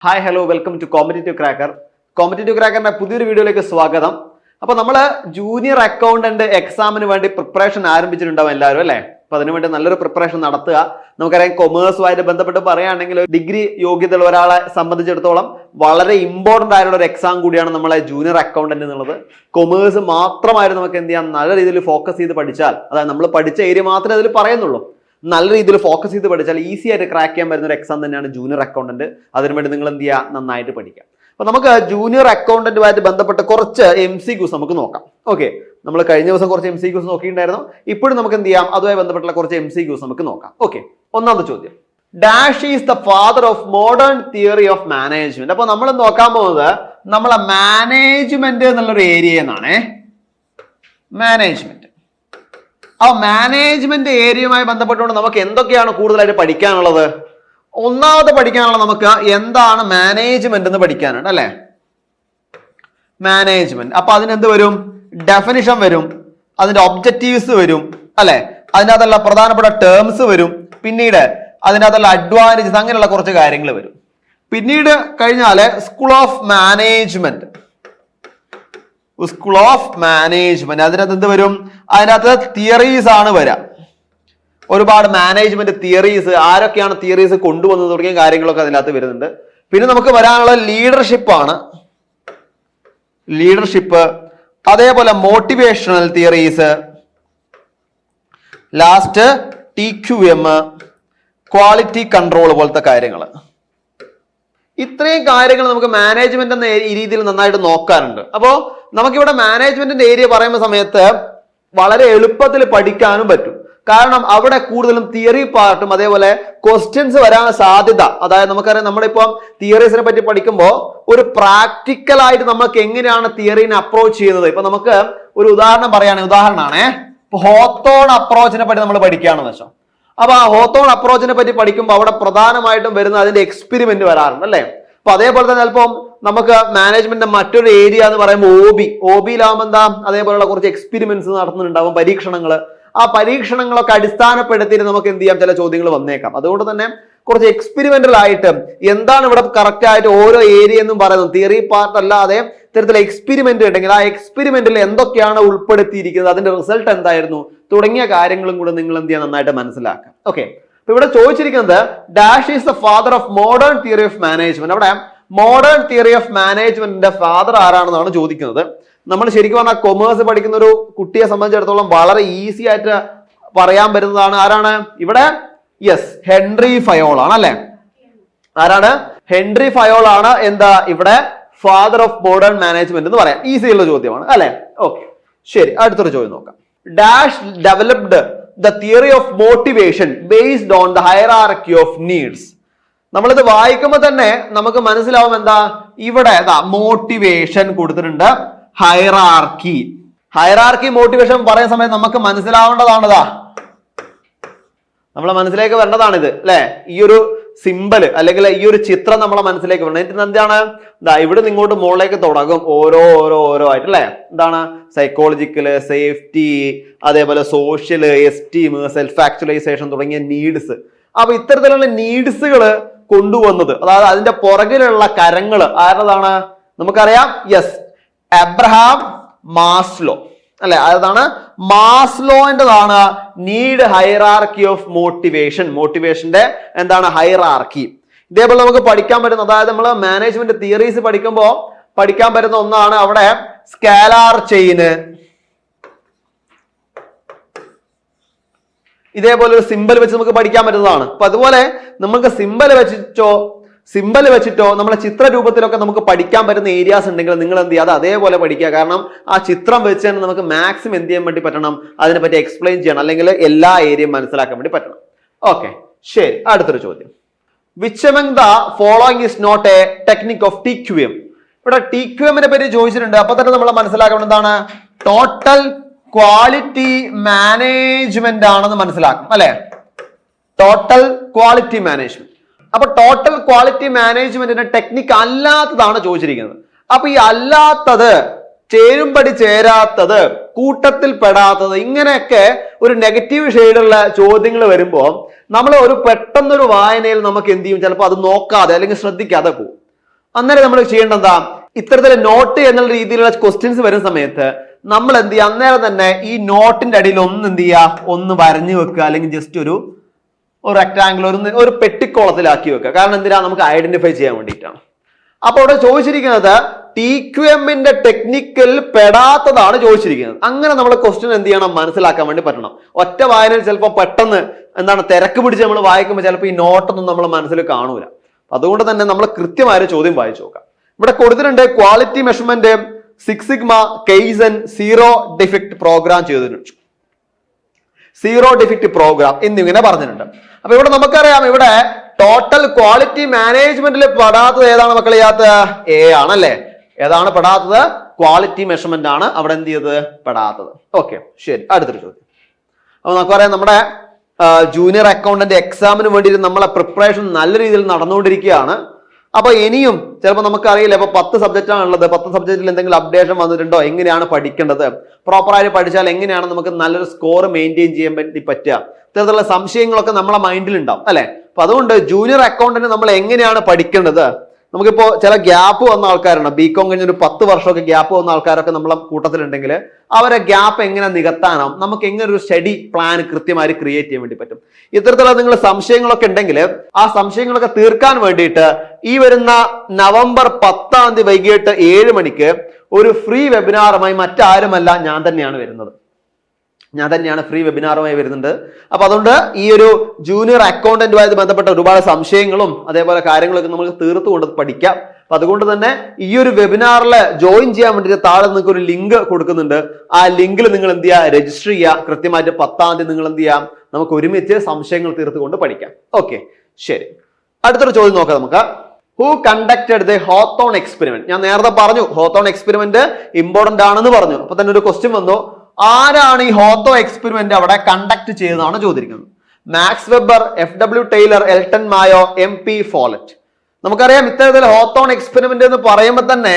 Hi hello welcome to competitive cracker. Competitive ക്രാക്കറിന്റെ പുതിയൊരു വീഡിയോയിലേക്ക് സ്വാഗതം. അപ്പൊ നമ്മള് ജൂനിയർ അക്കൗണ്ടന്റ് എക്സാമിന് വേണ്ടി പ്രിപ്പറേഷൻ ആരംഭിച്ചിട്ടുണ്ടാവും എല്ലാവരും അല്ലേ? അപ്പൊ അതിനുവേണ്ടി നല്ലൊരു പ്രിപ്പറേഷൻ നടത്തുക. നമുക്കറിയാം കൊമേഴ്സുമായിട്ട് ബന്ധപ്പെട്ട് പറയുകയാണെങ്കിൽ ഡിഗ്രി യോഗ്യതയുള്ള ഒരാളെ സംബന്ധിച്ചിടത്തോളം വളരെ ഇമ്പോർട്ടന്റ് ആയിട്ടുള്ള ഒരു എക്സാം കൂടിയാണ് നമ്മളെ ജൂനിയർ അക്കൗണ്ടന്റ് എന്നുള്ളത്. കൊമേഴ്സ് മാത്രമായിട്ട് നമുക്ക് എന്ത് ചെയ്യാം, നല്ല രീതിയിൽ ഫോക്കസ് ചെയ്ത് പഠിച്ചാൽ, അതായത് നമ്മൾ പഠിച്ച ഏരിയ മാത്രമേ അതിൽ പറയുന്നുള്ളൂ, നല്ല രീതിയിൽ ഫോക്കസ് ചെയ്ത് പഠിച്ചാൽ ഈസി ആയിട്ട് ക്രാക്ക് ചെയ്യാൻ പറ്റുന്ന ഒരു എക്സാം തന്നെയാണ് ജൂനിയർ അക്കൗണ്ടന്റ്. അതിനുവേണ്ടി നിങ്ങൾ എന്ത് ചെയ്യുക, നന്നായിട്ട് പഠിക്കാം. അപ്പൊ നമുക്ക് ജൂനിയർ അക്കൗണ്ടന്റുമായിട്ട് ബന്ധപ്പെട്ട കുറച്ച് MCQs നമുക്ക് നോക്കാം. ഓക്കെ, നമ്മൾ കഴിഞ്ഞ ദിവസം കുറച്ച് MCQs നോക്കിയിട്ടുണ്ടായിരുന്നു. ഇപ്പോഴും നമുക്ക് എന്ത് ചെയ്യാം, അതുമായി ബന്ധപ്പെട്ടുള്ള കുറച്ച് MCQs നമുക്ക് നോക്കാം. ഓക്കെ, ഒന്നാമത്തെ ചോദ്യം, dash is the father of modern theory of management. അപ്പൊ നമ്മൾ നോക്കാൻ പോകുന്നത് നമ്മളെ മാനേജ്മെന്റ് എന്നുള്ളൊരു ഏരിയ എന്നാണ്. മാനേജ്മെന്റ്, ആ മാനേജ്മെന്റ് ഏരിയയുമായി ബന്ധപ്പെട്ടുകൊണ്ട് നമുക്ക് എന്തൊക്കെയാണ് കൂടുതലായിട്ട് പഠിക്കാനുള്ളത്? ഒന്നാമത് പഠിക്കാനുള്ളത് നമുക്ക് എന്താണ് മാനേജ്മെന്റ് എന്ന് പഠിക്കാനുണ്ട് അല്ലെ? മാനേജ്മെന്റ്, അപ്പൊ അതിനെന്ത് വരും? ഡെഫിനിഷൻ വരും, അതിന്റെ ഒബ്ജക്റ്റീവ്സ് വരും അല്ലെ, അതിൻ്റെ അകത്തുള്ള പ്രധാനപ്പെട്ട ടേംസ് വരും, പിന്നീട് അതിൻ്റെ അകത്തുള്ള അഡ്വാൻറ്റേജസ്, അങ്ങനെയുള്ള കുറച്ച് കാര്യങ്ങൾ വരും. പിന്നീട് കഴിഞ്ഞാല് school of management, school of management, അതിനകത്ത് എന്ത് വരും? അതിനകത്ത് തിയറീസ് ആണ് വരിക. ഒരുപാട് മാനേജ്മെന്റ് തിയറീസ്, ആരൊക്കെയാണ് തിയറീസ് കൊണ്ടുവന്നത് തുടങ്ങിയ കാര്യങ്ങളൊക്കെ അതിനകത്ത് വരുന്നുണ്ട്. പിന്നെ നമുക്ക് വരാനുള്ള ലീഡർഷിപ്പ് ആണ്, ലീഡർഷിപ്പ്, അതേപോലെ motivational theories, last TQM, quality control പോലത്തെ കാര്യങ്ങൾ. ഇത്രയും കാര്യങ്ങൾ നമുക്ക് മാനേജ്മെന്റ് എന്ന ഈ രീതിയിൽ നന്നായിട്ട് നോക്കാറുണ്ട്. അപ്പോ നമുക്കിവിടെ മാനേജ്മെന്റിന്റെ ഏരിയ പറയുന്ന സമയത്ത് വളരെ എളുപ്പത്തിൽ പഠിക്കാനും പറ്റും. കാരണം അവിടെ കൂടുതലും തിയറി പാർട്ടും അതേപോലെ ക്വസ്റ്റ്യൻസ് വരാൻ സാധ്യത. അതായത് നമുക്കറിയാം, നമ്മളിപ്പം തിയറീസിനെ പറ്റി പഠിക്കുമ്പോൾ ഒരു പ്രാക്ടിക്കൽ ആയിട്ട് നമുക്ക് എങ്ങനെയാണ് തിയറിനെ അപ്രോച്ച് ചെയ്യുന്നത്. ഇപ്പൊ നമുക്ക് ഒരു ഉദാഹരണമാണ് ഹോത്തോൺ അപ്രോച്ചിനെ പറ്റി നമ്മൾ പഠിക്കുകയാണെന്ന് വെച്ചോ. അപ്പൊ ആ ഹോത്തോൺ അപ്രോച്ചിനെ പറ്റി പഠിക്കുമ്പോൾ അവിടെ പ്രധാനമായിട്ടും വരുന്ന അതിന്റെ എക്സ്പെരിമെന്റ് വരാറുണ്ട് അല്ലെ? അപ്പൊ അതേപോലെ തന്നെ ചിലപ്പം നമുക്ക് മാനേജ്മെന്റിന്റെ മറ്റൊരു ഏരിയ എന്ന് പറയുമ്പോൾ OB-യിലാവുമ്പോൾ എന്താ, അതേപോലെയുള്ള കുറച്ച് എക്സ്പെരിമെന്റ്സ് നടത്തുന്നുണ്ടാവും, പരീക്ഷണങ്ങൾ. ആ പരീക്ഷണങ്ങളൊക്കെ അടിസ്ഥാനപ്പെടുത്തിയിട്ട് നമുക്ക് എന്ത് ചെയ്യാം, ചില ചോദ്യങ്ങൾ വന്നേക്കാം. അതുകൊണ്ട് തന്നെ കുറച്ച് എക്സ്പെരിമെന്റൽ ആയിട്ട് എന്താണ് ഇവിടെ കറക്റ്റ് ആയിട്ട് ഓരോ ഏരിയ എന്നും പറയുന്നത്, തിയറി പാർട്ട് അല്ലാതെ ഇത്തരത്തിലുള്ള എക്സ്പെരിമെന്റ് ഉണ്ടെങ്കിൽ ആ എക്സ്പെരിമെന്റിൽ എന്തൊക്കെയാണ് ഉൾപ്പെടുത്തിയിരിക്കുന്നത്, അതിന്റെ റിസൾട്ട് എന്തായിരുന്നു തുടങ്ങിയ കാര്യങ്ങളും കൂടെ നിങ്ങൾ എന്ത് ചെയ്യാൻ നന്നായിട്ട് മനസ്സിലാക്കാം. ഓക്കെ, അപ്പൊ ഇവിടെ ചോദിച്ചിരിക്കുന്നത് dash is the father of modern theory of management. അവിടെ മോഡേൺ തിയറി ഓഫ് മാനേജ്മെന്റിന്റെ ഫാദർ ആരാണെന്നാണ് ചോദിക്കുന്നത്. നമ്മൾ ശരിക്കും പറഞ്ഞാൽ കൊമേഴ്സ് പഠിക്കുന്ന ഒരു കുട്ടിയെ സംബന്ധിച്ചിടത്തോളം വളരെ ഈസി ആയിട്ട് പറയാൻ പറ്റുന്നതാണ്. ആരാണ് ഇവിടെ? യെസ്, ഹെൻറി ഫയോൾ ആണ് അല്ലെ? ആരാണ്? ഹെൻറി ഫയോൾ ആണ് എന്താ ഇവിടെ ഫാദർ ഓഫ് മോഡേൺ മാനേജ്മെന്റ് എന്ന് പറയാം. ഈസി ഉള്ള ചോദ്യമാണ് അല്ലെ? ഓക്കെ, ശരി, അടുത്തൊരു ചോദ്യം നോക്കാം. Dash developed the theory of motivation based on the hierarchy of needs. നമ്മളിത് വായിക്കുമ്പോൾ തന്നെ നമുക്ക് മനസ്സിലാവും എന്താ ഇവിടെ മോട്ടിവേഷൻ കൊടുത്തിട്ടുണ്ട്, ഹയറാർക്കി മോട്ടിവേഷൻ പറയുന്ന സമയത്ത് നമുക്ക് മനസ്സിലാവേണ്ടതാണിതാ, നമ്മളെ മനസ്സിലേക്ക് വരേണ്ടതാണിത് അല്ലെ? ഈ ഒരു സിമ്പൽ അല്ലെങ്കിൽ ഈ ഒരു ചിത്രം നമ്മളെ മനസ്സിലേക്ക് വരണം. എന്നിട്ട് എന്താണ് ഇവിടെ നിന്ന് ഇങ്ങോട്ട് മുകളിലേക്ക് തുടങ്ങും ഓരോ ആയിട്ട് അല്ലെ? എന്താണ് സൈക്കോളജിക്കല്, സേഫ്റ്റി, അതേപോലെ സോഷ്യൽ, എസ്റ്റീം, സെൽഫ് ആക്ച്വലൈസേഷൻ തുടങ്ങിയ നീഡ്സ്. അപ്പൊ ഇത്തരത്തിലുള്ള നീഡ്സുകൾ കൊണ്ടുവന്നത്, അതായത് അതിന്റെ പുറകിലുള്ള കരങ്ങൾ ആരുടേതാണ് നമുക്കറിയാം. യെസ്, എബ്രഹാം മാസ്ലോ അല്ലെ? അതാണ് മാസ്ലോന്റെതാണ് നീഡ് ഹൈറാർക്കി ഓഫ് മോട്ടിവേഷൻ. മോട്ടിവേഷന്റെ എന്താണ് ഹൈറാർക്കി. ഇതേപോലെ നമുക്ക് പഠിക്കാൻ പറ്റുന്ന, അതായത് നമ്മൾ മാനേജ്മെന്റ് തിയറീസ് പഠിക്കുമ്പോൾ പഠിക്കാൻ പറ്റുന്ന ഒന്നാണ് അവിടെ സ്കാലാർ ചെയിന്. ഇതേപോലെ ഒരു സിമ്പൽ വെച്ച് നമുക്ക് പഠിക്കാൻ പറ്റുന്നതാണ്. അപ്പൊ അതുപോലെ നമുക്ക് സിമ്പൽ വെച്ചിട്ടോ നമ്മളെ ചിത്ര രൂപത്തിലൊക്കെ നമുക്ക് പഠിക്കാൻ പറ്റുന്ന ഏരിയാസ് ഉണ്ടെങ്കിൽ നിങ്ങൾ എന്ത് ചെയ്യുക, അത് അതേപോലെ പഠിക്കുക. കാരണം ആ ചിത്രം വെച്ച് തന്നെ നമുക്ക് മാക്സിമം എന്ത് ചെയ്യാൻ വേണ്ടി പറ്റണം, അതിനെപ്പറ്റി എക്സ്പ്ലെയിൻ ചെയ്യണം, അല്ലെങ്കിൽ എല്ലാ ഏരിയയും മനസ്സിലാക്കാൻ വേണ്ടി പറ്റണം. ഓക്കെ, ശരി, അടുത്തൊരു ചോദ്യം. Which among the following is not a technique of TQM. ഇവിടെ TQM-നെ പറ്റി ചോദിച്ചിട്ടുണ്ട്. അപ്പൊ തന്നെ നമ്മൾ മനസ്സിലാക്കണം എന്താണ്, ടോട്ടൽ ക്വാളിറ്റി മാനേജ്മെന്റ് ആണെന്ന് മനസ്സിലാക്കണം അല്ലെ? Total quality management. അപ്പൊ ടോട്ടൽ ക്വാളിറ്റി മാനേജ്മെന്റിന്റെ ടെക്നിക്ക് അല്ലാത്തതാണ് ചോദിച്ചിരിക്കുന്നത്. അപ്പൊ ഈ അല്ലാത്തത്, ചേരുംപടി ചേരാത്തത്, കൂട്ടത്തിൽ പെടാത്തത്, ഇങ്ങനെയൊക്കെ ഒരു നെഗറ്റീവ് ഷെയ്ഡുള്ള ചോദ്യങ്ങൾ വരുമ്പോൾ നമ്മൾ ഒരു പെട്ടെന്നൊരു വായനയിൽ നമുക്ക് എന്ത് ചെയ്യും, ചിലപ്പോൾ അത് നോക്കാതെ അല്ലെങ്കിൽ ശ്രദ്ധിക്കാതെ പോകും. അന്നേരം നമ്മൾ ചെയ്യേണ്ടത് എന്താ, ഇത്തരത്തിലെ നോട്ട് എന്നുള്ള രീതിയിലുള്ള ക്വസ്റ്റ്യൻസ് വരുന്ന സമയത്ത് നമ്മൾ എന്ത് ചെയ്യുക, അന്നേരം തന്നെ ഈ നോട്ടിന്റെ അടിയിൽ ഒന്ന് എന്ത് ചെയ്യുക, ഒന്ന് വരഞ്ഞു വെക്കുക, അല്ലെങ്കിൽ ജസ്റ്റ് ഒരു റെക്ടാംഗിൾ ഒരു പെട്ടിക്കോളത്തിലാക്കി വെക്കുക. കാരണം എന്തിനാ, നമുക്ക് ഐഡന്റിഫൈ ചെയ്യാൻ വേണ്ടിയിട്ടാണ്. അപ്പൊ ഇവിടെ ചോദിച്ചിരിക്കുന്നത് TQMന്റെ ടെക്നിക്കൽ പെടാത്തതാണ് ചോദിച്ചിരിക്കുന്നത്. അങ്ങനെ നമ്മൾ ക്വസ്റ്റ്യൻ എന്ത് ചെയ്യണം, മനസ്സിലാക്കാൻ വേണ്ടി പറ്റണം. ഒറ്റ വായനയിൽ ചിലപ്പോൾ പെട്ടെന്ന് തിരക്ക് പിടിച്ച് നമ്മൾ വായിക്കുമ്പോൾ ചിലപ്പോൾ ഈ നോട്ടൊന്നും നമ്മൾ മനസ്സിൽ കാണൂല. അതുകൊണ്ട് തന്നെ നമ്മൾ കൃത്യമായ ചോദ്യം വായിച്ചു നോക്കാം. ഇവിടെ കൊടുത്തിട്ടുണ്ട് quality measurement 6 sigma kaizen zero defect programme ചെയ്തിട്ടുണ്ട്. സീറോ ഡിഫക്ട് പ്രോഗ്രാം എന്നിങ്ങനെ പറഞ്ഞിട്ടുണ്ട്. അപ്പൊ ഇവിടെ നമുക്കറിയാം, ഇവിടെ ടോട്ടൽ ക്വാളിറ്റി മാനേജ്മെന്റിൽ പെടാത്തത് ഏതാണ് മക്കളെ? എ ആണല്ലേ. ഏതാണ് പെടാത്തത്? ക്വാളിറ്റി മെഷർമെന്റ് ആണ് അവിടെ എന്ത് ചെയ്തത്, പെടാത്തത്. ഓക്കെ, ശരി. അടുത്തൊരു ചോദ്യം. അപ്പൊ നമുക്കറിയാം, നമ്മുടെ ജൂനിയർ അക്കൗണ്ടന്റ് എക്സാമിന് വേണ്ടിയിട്ട് നമ്മളെ പ്രിപ്പറേഷൻ നല്ല രീതിയിൽ നടന്നുകൊണ്ടിരിക്കുകയാണ്. അപ്പൊ ഇനിയും ചിലപ്പോൾ നമുക്കറിയില്ല, ഇപ്പൊ 10 സബ്ജക്റ്റ് ആണുള്ളത്. 10 സബ്ജക്റ്റിൽ എന്തെങ്കിലും അപ്ഡേഷൻ വന്നിട്ടുണ്ടോ, എങ്ങനെയാണ് പഠിക്കേണ്ടത്, പ്രോപ്പറായിട്ട് പഠിച്ചാൽ എങ്ങനെയാണ് നമുക്ക് നല്ലൊരു സ്കോർ മെയിൻറ്റെയിൻ ചെയ്യാൻ വേണ്ടി പറ്റുക, ഇത്തരത്തിലുള്ള സംശയങ്ങളൊക്കെ നമ്മളെ മൈൻഡിൽ ഉണ്ടാവും അല്ലെ. അപ്പൊ അതുകൊണ്ട് ജൂനിയർ അക്കൗണ്ടന്റ് നമ്മൾ എങ്ങനെയാണ് പഠിക്കേണ്ടത്, നമുക്കിപ്പോ ചില ഗ്യാപ്പ് വന്ന ആൾക്കാരുണ്ട്, ബികോം കഴിഞ്ഞ ഒരു 10 വർഷമൊക്കെ ഗ്യാപ്പ് വന്ന ആൾക്കാരൊക്കെ നമ്മളെ കൂട്ടത്തിലുണ്ടെങ്കിൽ അവരെ ഗ്യാപ്പ് എങ്ങനെ നികത്താനാവും, നമുക്ക് എങ്ങനെ ഒരു സ്റ്റഡി പ്ലാൻ കൃത്യമായി ക്രിയേറ്റ് ചെയ്യാൻ വേണ്ടി പറ്റും. ഇത്തരത്തിലുള്ള നിങ്ങൾ സംശയങ്ങളൊക്കെ ഉണ്ടെങ്കിൽ ആ സംശയങ്ങളൊക്കെ തീർക്കാൻ വേണ്ടിയിട്ട് ഈ വരുന്ന നവംബർ 10 വൈകിട്ട് 7 മണിക്ക് ഒരു ഫ്രീ വെബിനാറുമായി മറ്റാരുമല്ല ഞാൻ തന്നെയാണ് വരുന്നത്. ഫ്രീ വെബിനാറുമായി വരുന്നുണ്ട്. അപ്പൊ അതുകൊണ്ട് ഈ ഒരു ജൂനിയർ അക്കൗണ്ടന്റുമായിട്ട് ബന്ധപ്പെട്ട ഒരുപാട് സംശയങ്ങളും അതേപോലെ കാര്യങ്ങളൊക്കെ നമുക്ക് തീർത്തുകൊണ്ട് പഠിക്കാം. അപ്പൊ അതുകൊണ്ട് തന്നെ ഈ ഒരു വെബിനാറിൽ ജോയിൻ ചെയ്യാൻ വേണ്ടിയിട്ട് താഴെ നിങ്ങൾക്ക് ഒരു ലിങ്ക് കൊടുക്കുന്നുണ്ട്. ആ ലിങ്കിൽ നിങ്ങൾ എന്ത് ചെയ്യുക, രജിസ്റ്റർ ചെയ്യുക. കൃത്യമായിട്ട് 10 നിങ്ങൾ എന്ത് ചെയ്യാം, നമുക്ക് ഒരുമിച്ച് സംശയങ്ങൾ തീർത്തുകൊണ്ട് പഠിക്കാം. ഓക്കെ, ശരി. അടുത്തൊരു ചോദ്യം നോക്കാം നമുക്ക്. Who conducted the Hawthorne experiment? ഞാൻ നേരത്തെ പറഞ്ഞു ഹോത്തോൺ എക്സ്പെരിമെന്റ് ഇമ്പോർട്ടന്റ് ആണെന്ന് പറഞ്ഞു. അപ്പൊ തന്നെ ഒരു ക്വസ്റ്റ്യൻ വന്നു, ആരാണ് ഈ ഹോത്തോ എക്സ്പെരിമെന്റ് അവിടെ കണ്ടക്ട് ചെയ്തതാണ് ചോദിക്കുന്നത്. Max Weber, FW Taylor, Elton Mayo, MP Follett. നമുക്കറിയാം, ഇത്തരത്തിൽ ഹോത്തോൺ എക്സ്പെരിമെന്റ് എന്ന് പറയുമ്പോൾ തന്നെ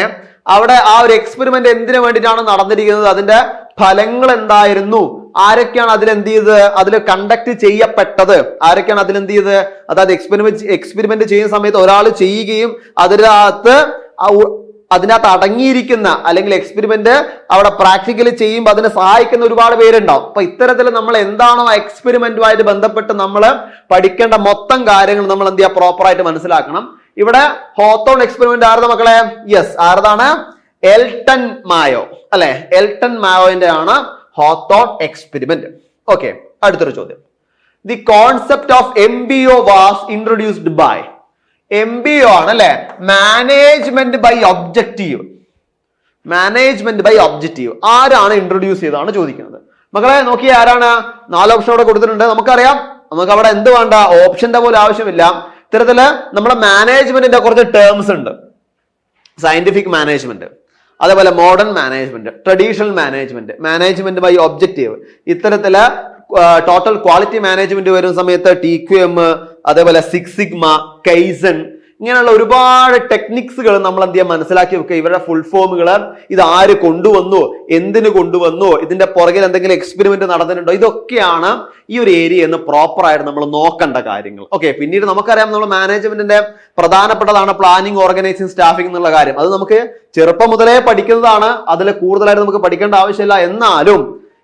അവിടെ ആ ഒരു എക്സ്പെരിമെന്റ് എന്തിനു വേണ്ടിയിട്ടാണ് നടന്നിരിക്കുന്നത്, അതിന്റെ ഫലങ്ങൾ എന്തായിരുന്നു, ആരൊക്കെയാണ് അതിലെന്ത് ചെയ്ത് അതിൽ കണ്ടക്ട് ചെയ്യപ്പെട്ടത്, ആരൊക്കെയാണ് അതിലെന്ത് ചെയ്ത്, അതായത് എക്സ്പെരിമെന്റ് ചെയ്യുന്ന സമയത്ത് ഒരാൾ ചെയ്യുകയും അതിനകത്ത് അടങ്ങിയിരിക്കുന്ന അല്ലെങ്കിൽ എക്സ്പെരിമെന്റ് അവിടെ പ്രാക്ടിക്കലി ചെയ്യുമ്പോൾ അതിനെ സഹായിക്കുന്ന ഒരുപാട് പേരുണ്ടാവും. അപ്പൊ ഇത്തരത്തിൽ നമ്മൾ എന്താണോ ആ എക്സ്പെരിമെന്റുമായിട്ട് ബന്ധപ്പെട്ട് നമ്മൾ പഠിക്കേണ്ട മൊത്തം കാര്യങ്ങൾ നമ്മൾ എന്ത് ചെയ്യുക, പ്രോപ്പറായിട്ട് മനസ്സിലാക്കണം. ഇവിടെ ഹോത്തോൺ എക്സ്പെരിമെന്റ് ആരുടെ മക്കളെ? യെസ്, ആരതാണ്? എൽട്ടൺ മായോ അല്ലെ. എൽട്ടൺ മായോന്റെ ആണ് ഹോത്തോൺ എക്സ്പെരിമെന്റ്. ഓക്കെ, അടുത്തൊരു ചോദ്യം. The concept of MBO was introduced by. MBO ആണ് അല്ലെ, management by objective. Management by objective ആരാണ് ഇൻട്രൊഡ്യൂസ് ചെയ്തതാണ് ചോദിക്കുന്നത്. മക്കളെ നോക്കിയ ആരാണ്? 4 ഓപ്ഷൻ അവിടെ കൊടുത്തിട്ടുണ്ട്. നമുക്കറിയാം, നമുക്ക് അവിടെ എന്ത് വേണ്ട, ഓപ്ഷന്റെ പോലും ആവശ്യമില്ല. ഇത്തരത്തില് നമ്മുടെ മാനേജ്മെന്റിന്റെ കുറച്ച് ടേംസ് ഉണ്ട്. സയന്റിഫിക് മാനേജ്മെന്റ്, അതേപോലെ modern management, traditional management, management by objective. ഇത്തരത്തില് ടോട്ടൽ ക്വാളിറ്റി മാനേജ്മെന്റ് വരുന്ന സമയത്ത് TQM, അതേപോലെ 6 സിഗ്മ, കെയ്സൻ, ഇങ്ങനെയുള്ള ഒരുപാട് ടെക്നിക്സുകൾ നമ്മൾ എന്ത് ചെയ്യാൻ മനസ്സിലാക്കി വെക്കുക. ഇവരുടെ ഫുൾ ഫോമുകൾ, ഇത് ആര് കൊണ്ടുവന്നു, എന്തിനു കൊണ്ടുവന്നു, ഇതിന്റെ പുറകിൽ എന്തെങ്കിലും എക്സ്പെരിമെന്റ് നടന്നിട്ടുണ്ടോ, ഇതൊക്കെയാണ് ഈ ഒരു ഏരിയ എന്ന് പ്രോപ്പർ ആയിട്ട് നമ്മൾ നോക്കേണ്ട കാര്യങ്ങൾ. ഓക്കെ, പിന്നീട് നമുക്കറിയാം, നമ്മൾ മാനേജ്മെന്റിന്റെ പ്രധാനപ്പെട്ടതാണ് പ്ലാനിങ്, ഓർഗനൈസിങ്, സ്റ്റാഫിംഗ് എന്നുള്ള കാര്യം. അത് നമുക്ക് ചെറുപ്പം മുതലേ പഠിക്കുന്നതാണ്. അതിൽ കൂടുതലായിട്ട് നമുക്ക് പഠിക്കേണ്ട ആവശ്യമില്ല. എന്നാലും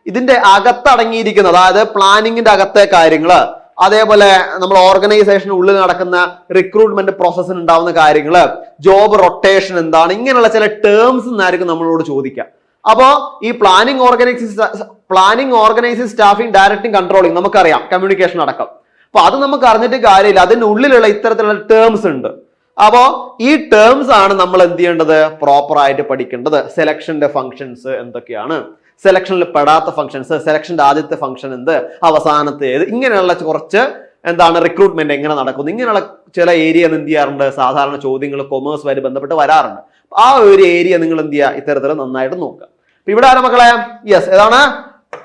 ഇതിന്റെ അകത്തടങ്ങിയിരിക്കുന്ന, അതായത് പ്ലാനിങ്ങിന്റെ അകത്തെ കാര്യങ്ങള്, അതേപോലെ നമ്മൾ ഓർഗനൈസേഷന് ഉള്ളിൽ നടക്കുന്ന റിക്രൂട്ട്മെന്റ് പ്രോസസ്സിന് ഉണ്ടാവുന്ന കാര്യങ്ങള്, ജോബ് റൊട്ടേഷൻ എന്താണ്, ഇങ്ങനെയുള്ള ചില ടേംസ് എന്നായിരിക്കും നമ്മളോട് ചോദിക്കുക. അപ്പോ ഈ planning, organising, staffing, directing, controlling നമുക്കറിയാം, കമ്മ്യൂണിക്കേഷൻ അടക്കം. അപ്പൊ അത് നമുക്ക് അറിഞ്ഞിട്ട് കാര്യമില്ല. അതിനുള്ളിലുള്ള ഇത്തരത്തിലുള്ള ടേംസ് ഉണ്ട്. അപ്പോ ഈ ടേംസ് ആണ് നമ്മൾ എന്ത് ചെയ്യേണ്ടത്, പ്രോപ്പർ ആയിട്ട് പഠിക്കേണ്ടത്. സെലക്ഷന്റെ ഫങ്ഷൻസ് എന്തൊക്കെയാണ്, സെലക്ഷനിൽ പെടാത്ത ഫംഗ്ഷൻസ്, സെലക്ഷന്റെ ആദ്യത്തെ ഫംഗ്ഷൻ എന്ത്, അവസാനത്തെ ഏത്, ഇങ്ങനെയുള്ള കുറച്ച് റിക്രൂട്ട്മെന്റ് എങ്ങനെ നടക്കുന്നു, ഇങ്ങനെയുള്ള ചില ഏരിയ എന്ത് ചെയ്യാറുണ്ട്, സാധാരണ ചോദ്യങ്ങൾ കൊമേഴ്സുമായിട്ട് ബന്ധപ്പെട്ട് വരാറുണ്ട്. ആ ഒരു ഏരിയ നിങ്ങൾ എന്ത് ചെയ്യുക, ഇത്തരത്തിൽ നന്നായിട്ട് നോക്കുക. അപ്പൊ ഇവിടെ ആരാ മക്കളെ? യെസ്, ഏതാണ്?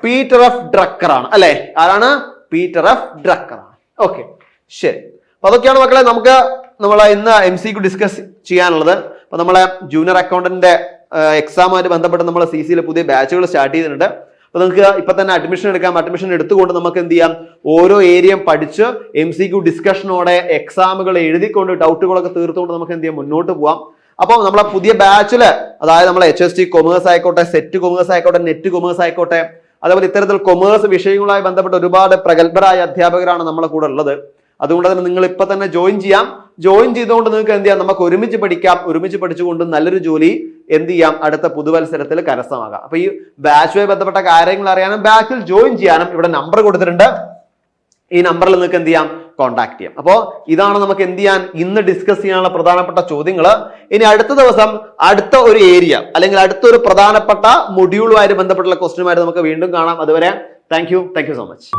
പീറ്റർ എഫ് ഡ്രക്കർ ആണ് അല്ലെ. ആരാണ്? പീറ്റർ എഫ് ഡ്രക്കർ ആണ്. ഓക്കെ, ശരി. അപ്പൊ അതൊക്കെയാണ് മക്കളെ നമുക്ക് ഇന്ന് MCQ ഡിസ്കസ് ചെയ്യാനുള്ളത്. അപ്പൊ നമ്മളെ ജൂനിയർ അക്കൗണ്ടന്റിന്റെ എക്സാമുമായിട്ട് ബന്ധപ്പെട്ട് നമ്മൾ CCയിൽ പുതിയ ബാച്ചുകൾ സ്റ്റാർട്ട് ചെയ്തിട്ടുണ്ട്. അപ്പൊ നിങ്ങൾക്ക് ഇപ്പൊ തന്നെ അഡ്മിഷൻ എടുക്കാം. അഡ്മിഷൻ എടുത്തുകൊണ്ട് നമുക്ക് എന്ത് ചെയ്യാം, ഓരോ ഏരിയയും പഠിച്ച് MCQ ഡിസ്കഷനോടെ എക്സാമുകൾ എഴുതിക്കൊണ്ട് ഡൗട്ടുകളൊക്കെ തീർത്തുകൊണ്ട് നമുക്ക് എന്ത് ചെയ്യാം, മുന്നോട്ട് പോവാം. അപ്പോൾ നമ്മളെ പുതിയ ബാച്ചില്, അതായത് നമ്മളെ HST കൊമേഴ്സ് ആയിക്കോട്ടെ, സെറ്റ് കൊമേഴ്സ് ആയിക്കോട്ടെ, നെറ്റ് കൊമേഴ്സ് ആയിക്കോട്ടെ, അതേപോലെ ഇത്തരത്തിൽ കൊമേഴ്സ് വിഷയങ്ങളുമായി ബന്ധപ്പെട്ട് ഒരുപാട് പ്രഗത്ഭരായ അധ്യാപകരാണ് നമ്മളെ കൂടെ ഉള്ളത്. അതുകൊണ്ട് തന്നെ നിങ്ങൾ ഇപ്പൊ തന്നെ ജോയിൻ ചെയ്യാം. ജോയിൻ ചെയ്തുകൊണ്ട് നിങ്ങൾക്ക് എന്ത് ചെയ്യാം, നമുക്ക് ഒരുമിച്ച് പഠിക്കാം. ഒരുമിച്ച് പഠിച്ചുകൊണ്ട് നല്ലൊരു ജോലി എന്ത് ചെയ്യാം, അടുത്ത പുതുവത്സരത്തിൽ കരസ്ഥമാകാം. അപ്പൊ ഈ ബാച്ചുമായി ബന്ധപ്പെട്ട കാര്യങ്ങൾ അറിയാനും ബാച്ചിൽ ജോയിൻ ചെയ്യാനും ഇവിടെ നമ്പർ കൊടുത്തിട്ടുണ്ട്. ഈ നമ്പറിൽ നിങ്ങൾക്ക് എന്ത് ചെയ്യാം, കോൺടാക്ട് ചെയ്യാം. അപ്പോൾ ഇതാണ് നമുക്ക് എന്ത് ചെയ്യാൻ ഇന്ന് ഡിസ്കസ് ചെയ്യാനുള്ള പ്രധാനപ്പെട്ട ചോദ്യങ്ങൾ. ഇനി അടുത്ത ദിവസം അടുത്ത ഒരു ഏരിയ അല്ലെങ്കിൽ അടുത്തൊരു പ്രധാനപ്പെട്ട മൊഡ്യൂളുമായിട്ട് ബന്ധപ്പെട്ടുള്ള ക്വസ്റ്റ്യനുമായിട്ട് നമുക്ക് വീണ്ടും കാണാം. അതുവരെ താങ്ക് യു സോ മച്ച്.